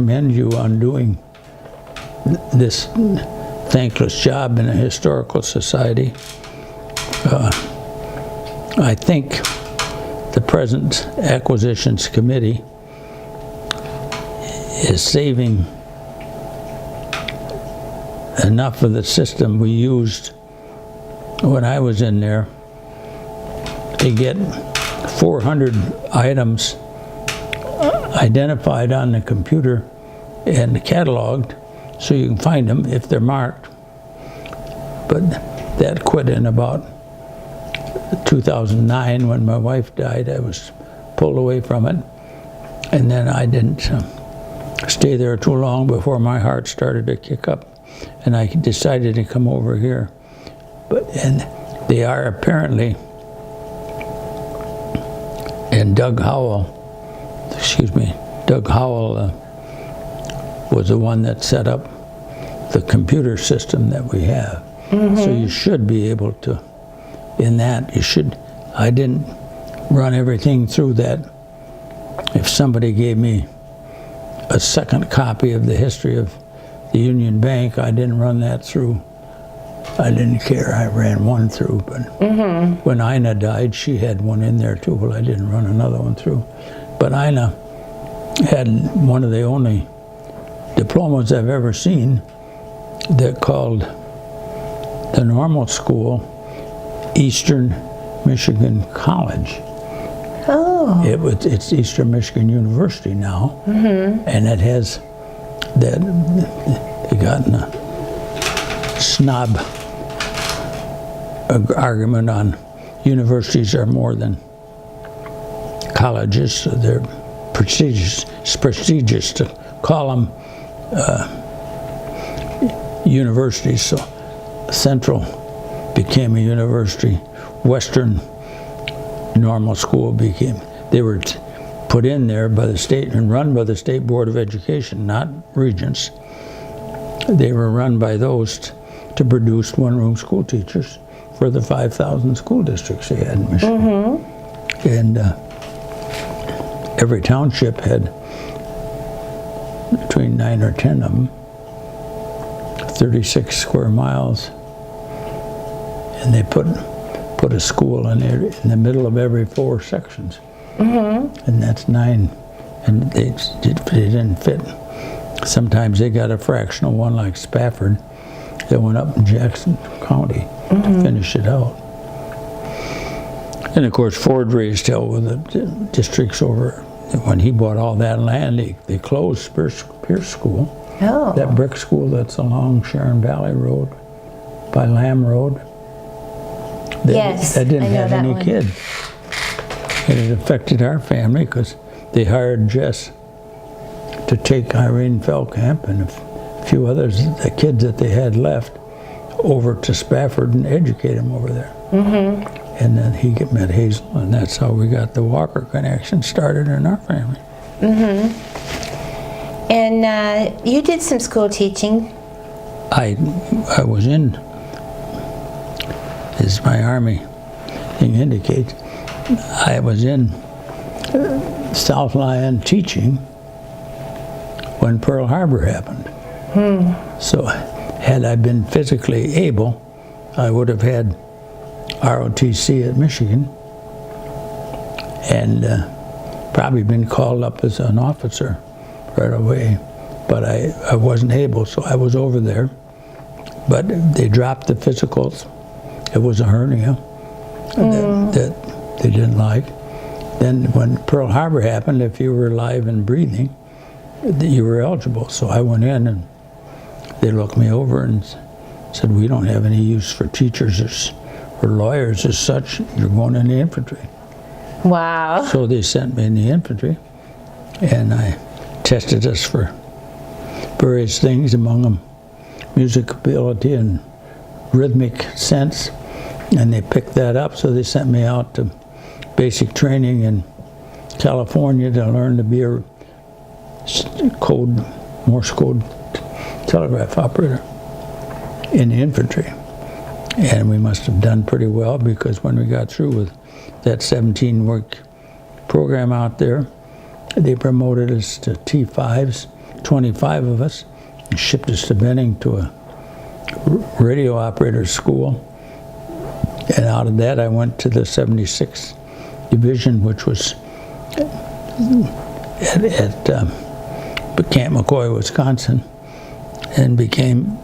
commend you on doing this thankless job in a historical society. I think the present Acquisitions Committee is saving enough of the system we used when I was in there to get 400 items identified on the computer and cataloged so you can find them if they're marked. But that quit in about 2009 when my wife died. I was pulled away from it, and then I didn't stay there too long before my heart started to kick up, and I decided to come over here. And they are apparently, and Doug Howell was the one that set up the computer system that we have. Mm-hmm. So you should be able to, in that, I didn't run everything through that. If somebody gave me a second copy of the history of the Union Bank, I didn't run that through. I didn't care. I ran one through, but when Ina died, she had one in there too. Well, I didn't run another one through. But Ina had one of the only diplomas I've ever seen that called the normal school Eastern Michigan College. Oh. It's Eastern Michigan University now, and it has that, they got in a snob argument on universities are more than colleges, so they're prestigious. It's prestigious to call them universities. So Central became a university. Western Normal School became, they were put in there by the state and run by the State Board of Education, not regents. They were run by those to produce one-room school teachers for the 5,000 school districts they had in Michigan. And every township had between 9 or 10 of them, 36 square miles, and they put a school in the middle of every 4 sections. And that's 9, and they didn't fit. Sometimes they got a fractional one like Spafford that went up in Jackson County to finish it out. And of course Ford raised hell with the districts over. When he bought all that land, they closed Pierce School. Oh. That brick school that's along Sharon Valley Road by Lamb Road. Yes, that didn't I know have that any one. kids. And it affected our family because they hired Jess to take Irene Feldkamp and a few others, the kids that they had left, over to Spafford and educate them over there. And then he met Hazel, and that's how we got the Walker connection started in our family. And you did some school teaching. I was in, as my Army thing indicates, I was in South Lyon teaching when Pearl Harbor happened. So had I been physically able, I would have had ROTC at Michigan and probably been called up as an officer right away. But I wasn't able, so I was over there. But they dropped the physicals. It was a hernia that they didn't like. Then when Pearl Harbor happened, if you were alive and breathing, you were eligible. So I went in and they looked me over and said, we don't have any use for teachers or lawyers as such. You're going in the infantry. Wow. So they sent me in the infantry, and I tested us for various things, among them music ability and rhythmic sense, and they picked that up, so they sent me out to basic training in California to learn to be a Morse code telegraph operator in the infantry. And we must have done pretty well, because when we got through with that 17-week program out there, they promoted us to T5s, 25 of us, and shipped us to Benning to a radio operator school. And out of that, I went to the 76th Division, which was at Camp McCoy, Wisconsin, and became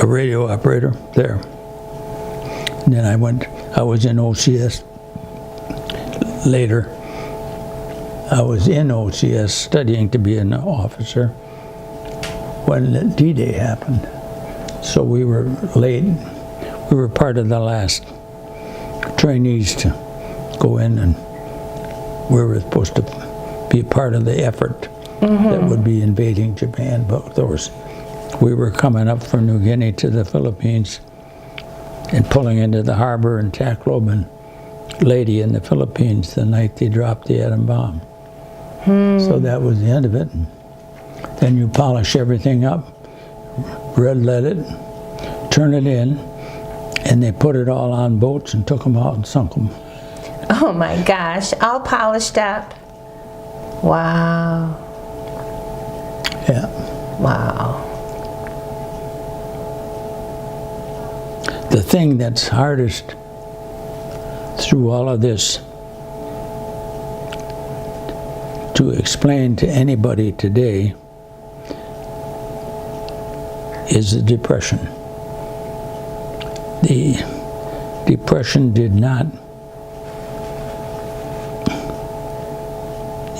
a radio operator there. And then I was in OCS later. I was in OCS studying to be an officer when the D-Day happened. So we were late. We were part of the last trainees to go in, and we were supposed to be part of the effort that would be invading Japan. But we were coming up from New Guinea to the Philippines and pulling into the harbor in Tacloban, Lady in the Philippines, the night they dropped the atom bomb. So that was the end of it. And then you polish everything up, red lead it, turn it in, and they put it all on boats and took them out and sunk them. Oh my gosh, all polished up. Wow. Yeah. Wow. The thing that's hardest through all of this to explain to anybody today is the Depression. The Depression did not,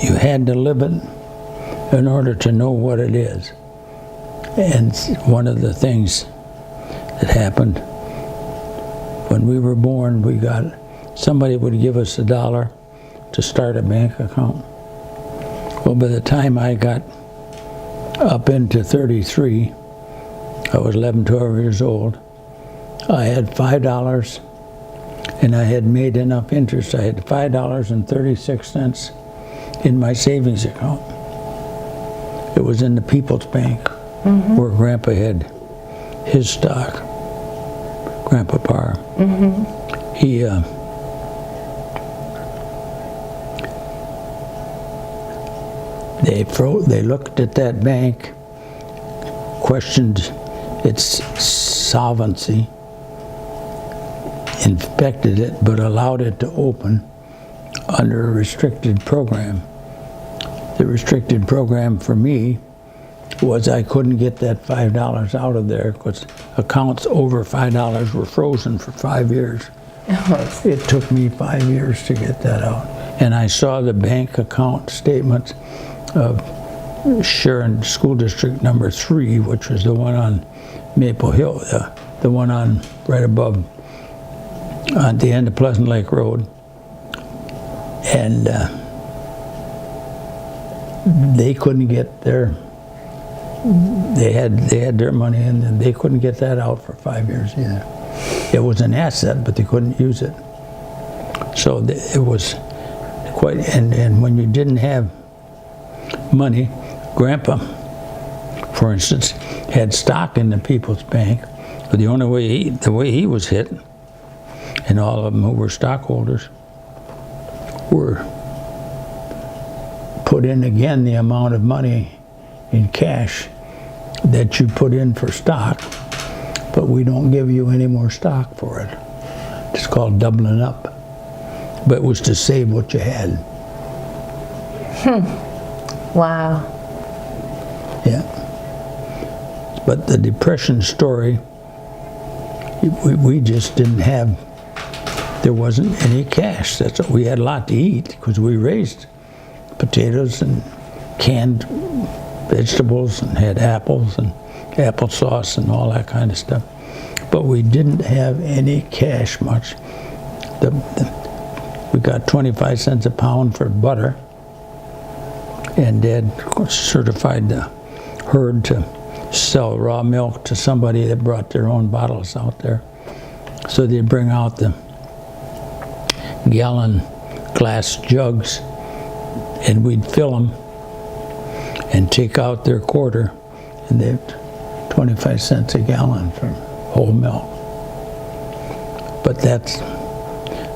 you had to live it in order to know what it is. And one of the things that happened when we were born, somebody would give us $1 to start a bank account. Well, by the time I got up into 33, I was 11, 12 years old, I had $5, and I had made enough interest. I had $5.36 in my savings account. It was in the People's Bank, where Grandpa had his stock, Grandpa Parr. He they looked at that bank, questioned its solvency, inspected it, but allowed it to open under a restricted program. The restricted program for me was I couldn't get that $5 out of there because accounts over $5 were frozen for 5 years. It took me 5 years to get that out. And I saw the bank account statements of Sharon School District number 3, which was the one on Maple Hill, the one on right above at the end of Pleasant Lake Road. And they couldn't get they had their money in, and they couldn't get that out for 5 years either. It was an asset, but they couldn't use it. So it was quite, and when you didn't have money, Grandpa, for instance, had stock in the People's Bank, but the way he was hit, and all of them who were stockholders, were put in again the amount of money in cash that you put in for stock, but we don't give you any more stock for it. It's called doubling up. But it was to save what you had. Wow. Yeah. But the Depression story, we just didn't have, there wasn't any cash. We had a lot to eat because we raised potatoes and canned vegetables and had apples and applesauce and all that kind of stuff. But we didn't have any cash much. We got 25 cents a pound for butter, and Dad certified the herd to sell raw milk to somebody that brought their own bottles out there. So they'd bring out the gallon glass jugs, and we'd fill them and take out their quarter, and they're 25 cents a gallon for whole milk. But that's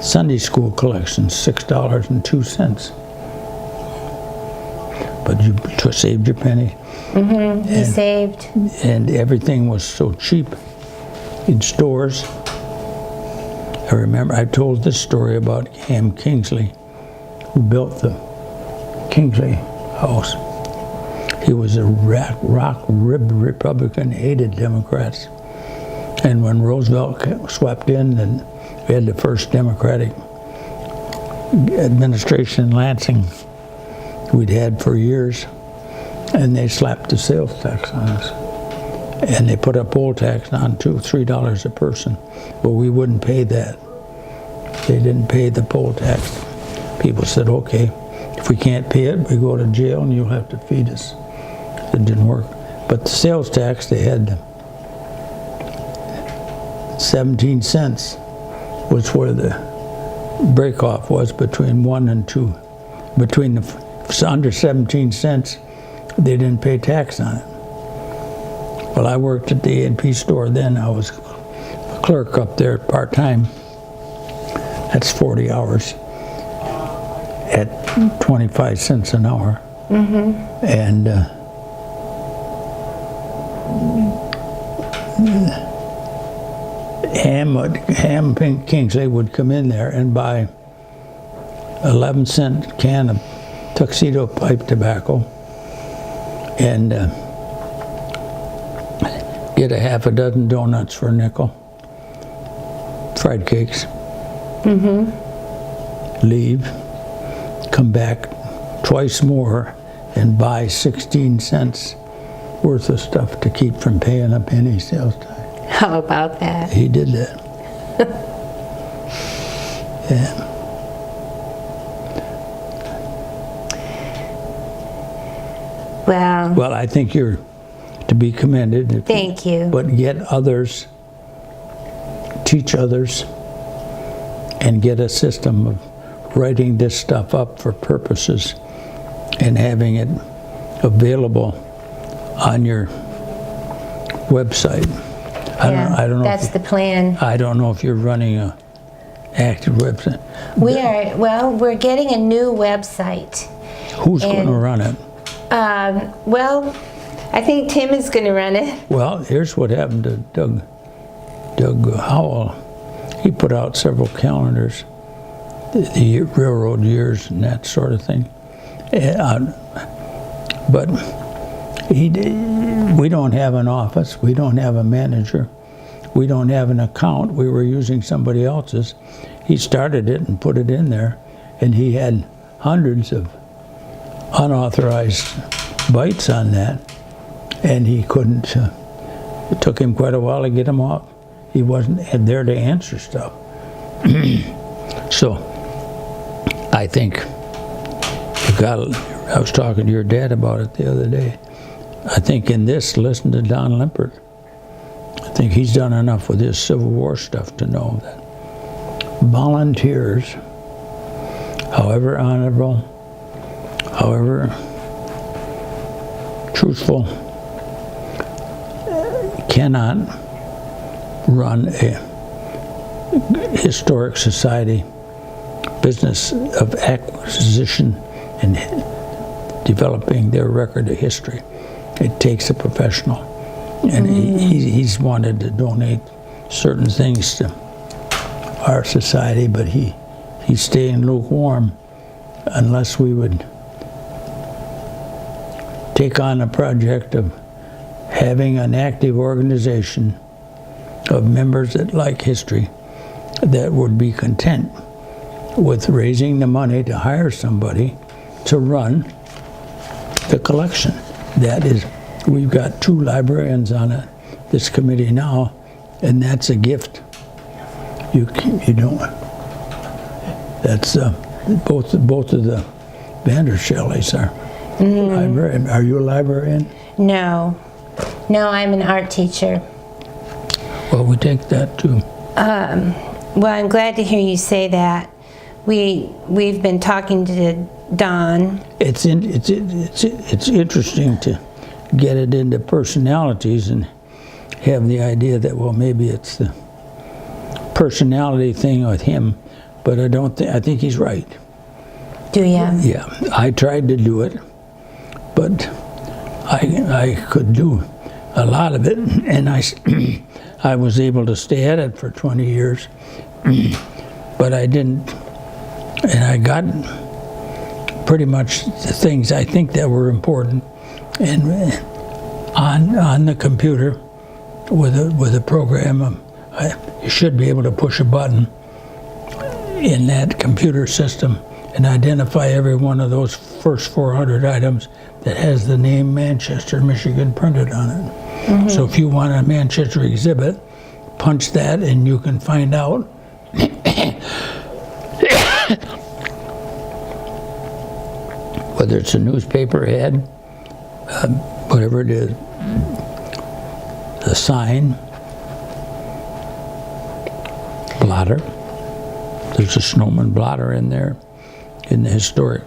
Sunday school collection, $6.02. But you saved your penny. He saved. And everything was so cheap in stores. I remember I told this story about Ham Kingsley, who built the Kingsley House. He was a rock-ribbed Republican, hated Democrats. And when Roosevelt swept in, and we had the first Democratic administration in Lansing we'd had for years, and they slapped the sales tax on us. And they put a poll tax on too, $3 a person. But we wouldn't pay that. They didn't pay the poll tax. People said, okay, if we can't pay it, we go to jail and you'll have to feed us. It didn't work. But the sales tax, they had 17 cents was where the break-off was between 1 and 2. Between the under 17 cents, they didn't pay tax on it. Well, I worked at the A&P store then. I was a clerk up there part-time. That's 40 hours at 25 cents an hour. And Ham Kingsley would come in there and buy 11-cent can of tuxedo pipe tobacco and get a half a dozen donuts for a nickel, fried cakes, leave, come back twice more and buy 16 cents worth of stuff to keep from paying a penny sales tax. How about that? He did that. Yeah. Well, I think you're to be commended. Thank you. But get others, teach others, and get a system of writing this stuff up for purposes and having it available on your website. I don't know. That's the plan. I don't know if you're running a active website. We're getting a new website. Who's going to run it? Well, I think Tim is going to run it. Well, here's what happened to Doug Howell. He put out several calendars, the railroad years and that sort of thing. But we don't have an office. We don't have a manager. We don't have an account. We were using somebody else's. He started it and put it in there, and he had hundreds of unauthorized bites on that, and he couldn't. It took him quite a while to get him off. He wasn't there to answer stuff. So I think I was talking to your dad about it the other day. I think in this, listen to Don Limpert. I think he's done enough with his Civil War stuff to know that volunteers, however honorable, however truthful, cannot run a historic society business of acquisition and developing their record of history. It takes a professional, and he's wanted to donate certain things to our society, but he's staying lukewarm unless we would take on a project of having an active organization of members that like history that would be content with raising the money to hire somebody to run the collection. That is, we've got 2 librarians on this committee now, and that's a gift. You don't. That's both of the Vandershellys are librarian. Are you a librarian? No, I'm an art teacher. Well, we take that too. Well, I'm glad to hear you say that. We've been talking to Don. It's interesting to get it into personalities and have the idea that, well, maybe it's the personality thing with him, but I think he's right. Do you? Yeah, I tried to do it, but I could do a lot of it, and I was able to stay at it for 20 years, but I didn't, and I got pretty much the things I think that were important, and on the computer with a program, you should be able to push a button in that computer system and identify every one of those first 400 items that has the name Manchester, Michigan printed on it. Mm-hmm. So if you want a Manchester exhibit, punch that and you can find out whether it's a newspaper ad, whatever it is, a sign, blotter. There's a Snowman blotter in there in the historic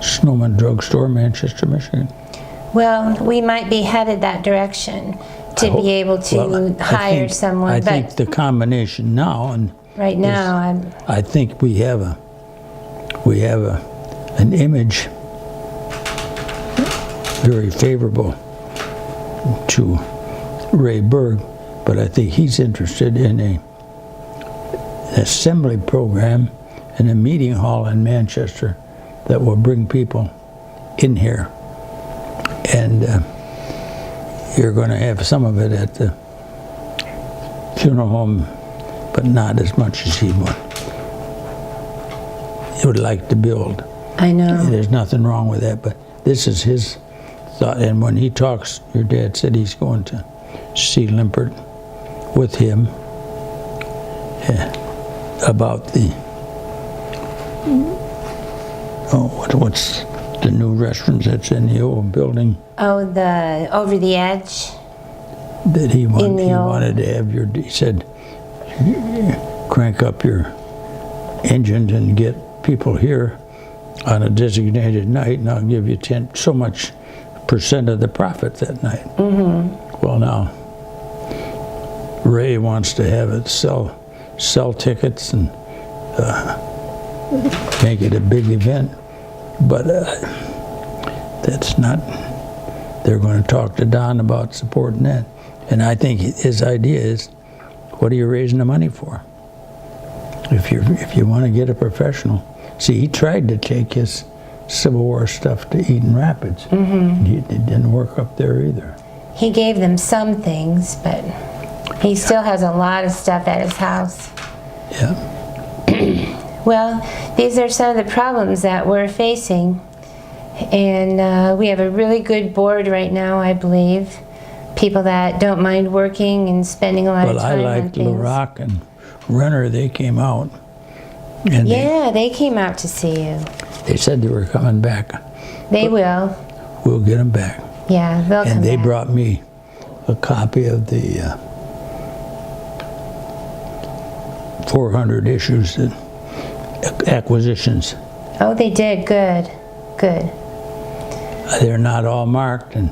Snowman drugstore, Manchester, Michigan. Well, we might be headed that direction to be able to hire someone. I think the combination now, and right now, I think we have an image very favorable to Ray Berg, but I think he's interested in an assembly program in a meeting hall in Manchester that will bring people in here. And you're going to have some of it at the funeral home, but not as much as he would like to build. I know. There's nothing wrong with that, but this is his thought. And when he talks, your dad said he's going to see Limpert with him about the what's the new restaurant that's in the old building? Oh, the Over the Edge. That he wanted to have he said, crank up your engines and get people here on a designated night, and I'll give you so much percent of the profit that night. Mm-hmm. Well, now Ray wants to have it sell tickets and make it a big event, but that's not. They're going to talk to Don about supporting that, and I think his idea is, what are you raising the money for? If you want to get a professional, see, he tried to take his Civil War stuff to Eden Rapids. Mm-hmm. It didn't work up there either. He gave them some things, but he still has a lot of stuff at his house. Yeah. Well, these are some of the problems that we're facing, and we have a really good board right now, I believe. People that don't mind working and spending a lot of time on things. Well, I liked LaRock and Renner. They came out. And they came out to see you. They said they were coming back. They will. We'll get them back. Yeah, they'll come back. And they brought me a copy of the 400 issues, acquisitions. Oh, they did. Good. Good. They're not all marked, and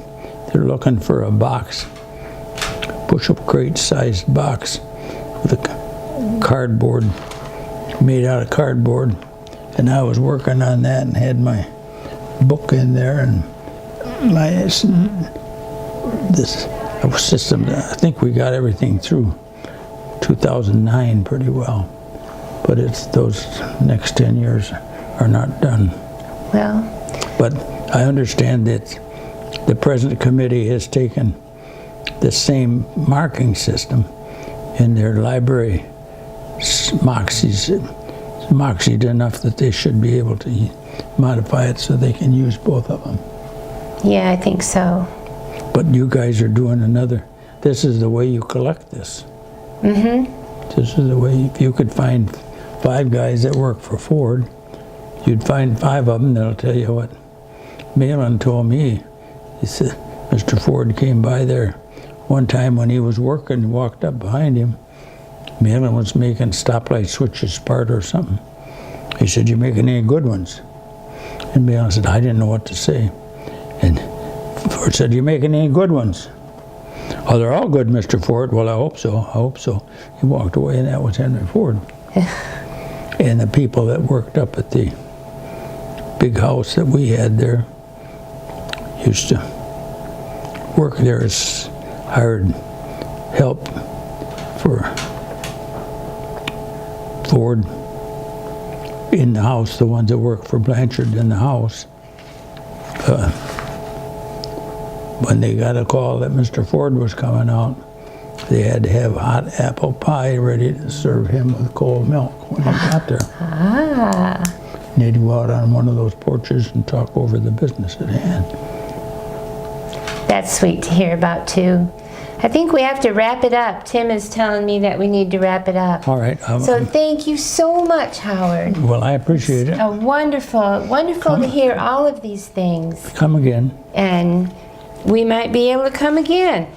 they're looking for a box, push-up crate-sized box with a cardboard, made out of cardboard. And I was working on that and had my book in there, and this system, I think we got everything through 2009 pretty well, but it's those next 10 years are not done. Well, but I understand that the present committee has taken the same marking system in their library MAHSMI'd enough that they should be able to modify it so they can use both of them. Yeah, I think so. But you guys are doing this is the way you collect this. Mm-hmm. This is the way, if you could find 5 guys that work for Ford, you'd find 5 of them that'll tell you what. Malin told me, he said, Mr. Ford came by there one time when he was working, walked up behind him. Malin was making stoplight switches apart or something. He said, "You making any good ones?" And Malin said, "I didn't know what to say." And Ford said, "You making any good ones?" "Oh, they're all good, Mr. Ford." "Well, I hope so. I hope so." He walked away, and that was Henry Ford. And the people that worked up at the big house that we had there, used to work there as hired help for Ford in the house, the ones that work for Blanchard in the house. When they got a call that Mr. Ford was coming out, they had to have hot apple pie ready to serve him with cold milk when he got there. Ah. And they'd go out on one of those porches and talk over the business at hand. That's sweet to hear about too. I think we have to wrap it up. Tim is telling me that we need to wrap it up. All right. So thank you so much, Howard. Well, I appreciate it. Wonderful to hear all of these things. Come again. And we might be able to come again.